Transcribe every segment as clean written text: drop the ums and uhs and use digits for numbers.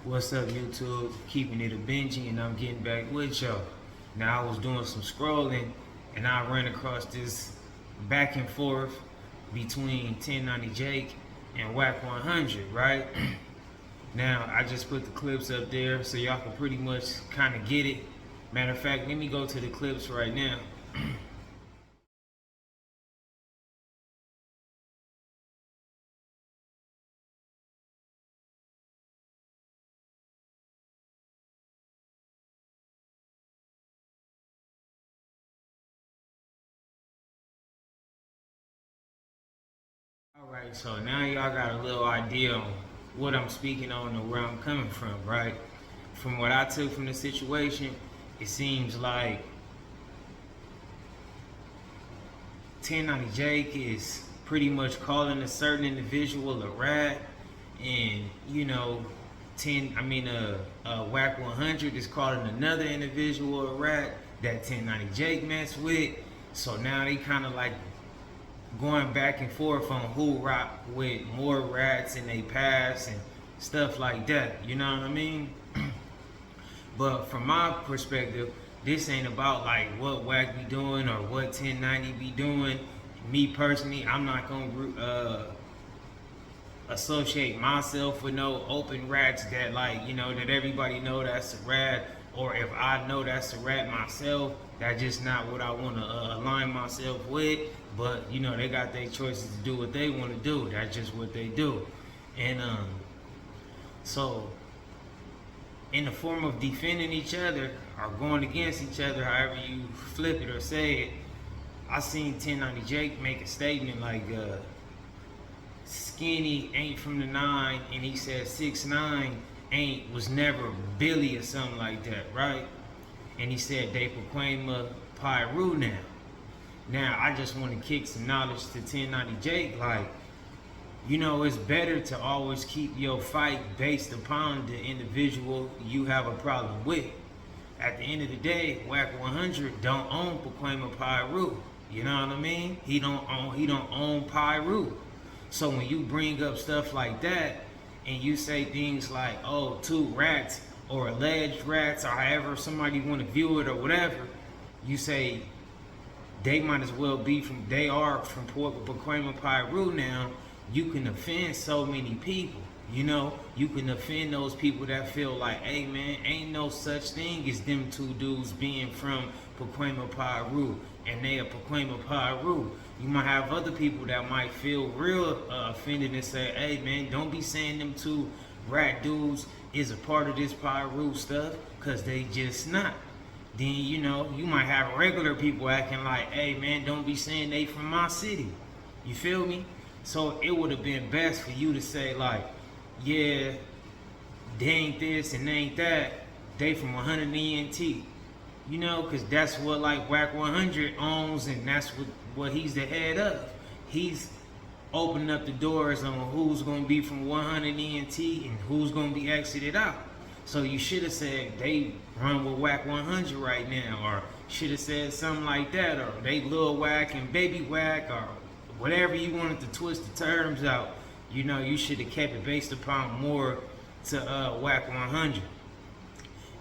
What's up, YouTube? Keeping it a Benji, and I'm getting back with y'all. Now, I was doing some scrolling, and I ran across this back and forth between 1090 Jake and Wack 100, right? Now, I just put the clips up there so y'all can pretty much kind of get it. Matter of fact, let me go to the clips right now. Alright, so now y'all got a little idea on what I'm speaking on and where I'm coming from, right? From what I took from the situation, it seems like 1090 Jake is pretty much calling a certain individual a rat, and Wack 100 is calling another individual a rat that 1090 Jake messed with. So now they kind of like going back and forth on who rock with more rats in they past and stuff like that, you know what I mean? But from my perspective, this ain't about like what Wack be doing or what 1090 be doing. Me personally, I'm not gonna associate myself with no open rats that that everybody know that's a rat, or if I know that's a rat myself, that's just not what I want to align myself with. But they got their choices to do what they want to do. That's just what they do. And so in the form of defending each other or going against each other, however you flip it or say it, I seen 1090 Jake make a statement like Skinny ain't from the 9, and he said 6ix9ine was never Billy or something like that, right? And he said they proclaim a Pyru now. Now, I just want to kick some knowledge to 1090 Jake, it's better to always keep your fight based upon the individual you have a problem with. At the end of the day, Wack 100 don't own Proclaim a Pyru. You know what I mean? He don't own Pyru. So when you bring up stuff like that and you say things like, oh, 2 rats or alleged rats or however somebody want to view it or whatever, you say they might as well be they are from Proclaim a Pyru now. You can offend so many people. You can offend those people that feel like, hey man, ain't no such thing as them 2 dudes being from Proclaim a Pyru and they are Proclaim a Pyru. You might have other people that might feel real offended and say, hey man, don't be saying them 2 rat dudes is a part of this Pyru stuff, cause they just not. Then you might have regular people acting like, hey man, don't be saying they from my city. You feel me? So it would have been best for you to say like, yeah, they ain't this and they ain't that, they from 100 ENT. Cause that's what like Wack 100 owns, and that's what he's the head of. He's opening up the doors on who's gonna be from 100 ENT and who's gonna be exited out. So you should have said they run with Wack 100 right now, or should have said something like that, or they Lil Wack and Baby Wack, or whatever you wanted to twist the terms out. You should have kept it based upon more to Wack 100.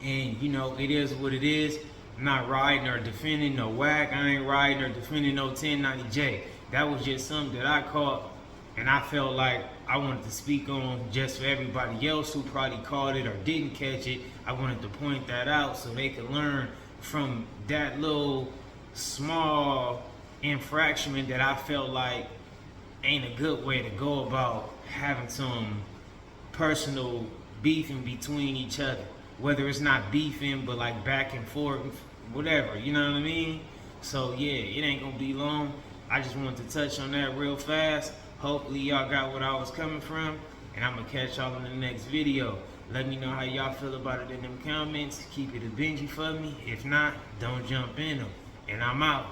And it is what it is. I'm not riding or defending no Wack. I ain't riding or defending no 1090 Jake. That was just something that I caught, and I felt like I wanted to speak on just for everybody else who probably caught it or didn't catch it. I wanted to point that out so they could learn from that little small infraction that I felt like ain't a good way to go about having some personal beefing between each other. Whether it's not beefing, but like back and forth, whatever, you know what I mean? So yeah, it ain't gonna be long. I just wanted to touch on that real fast. Hopefully y'all got what I was coming from, and I'm gonna catch y'all in the next video. Let me know how y'all feel about it in them comments. Keep it a Benji for me. If not, don't jump in them. And I'm out.